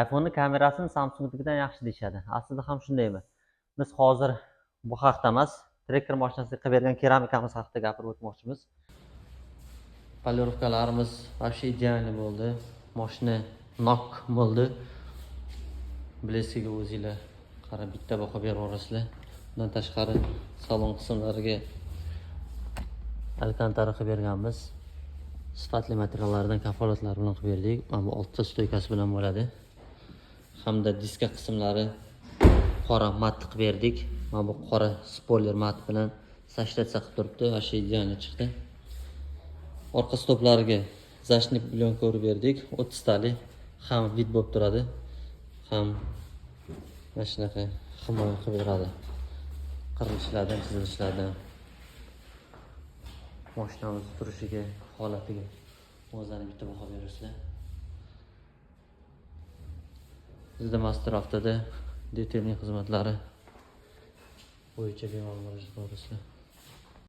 iPhone'ning kamerasini Samsung'nikidan yaxshi deyishadi. Aslida ham shundaymi? Biz hozir bu haqda emas, trekker mashinasiga qilib bergan keramikamiz haqida gapirib o'tmoqchimiz. Polirovkalarimiz вообще ideal bo'ldi. Mashina nok bo'ldi. Bilesiga o'zingizlar qarab bitta baho berib o'rasizlar. Bundan tashqari salon qismlariga alkantara qilib berganmiz. Sifatli materiallardan kafolatlar bilan qilib berdik. Mana bu oltita stoykasi bilan bo'ladi. Hamda diska qismlari qora mat qilib berdik. Mana bu qora spoiler mat bilan sashtatsiya qilib turibdi. Vashi ideal chiqdi. Orqa stoplariga zashnik plyonka urib berdik. 30 tali ham vid bo'lib turadi. Ham mana shunaqa himoya qilib beradi. Qirilishlardan, chizilishlardan. Mashinamiz turishiga, holatiga o'zlaringiz bitta baho berasizlar. Bizda Master Avtoda detailing xizmatlari bo'yicha bemalol murojaat qilasizlar.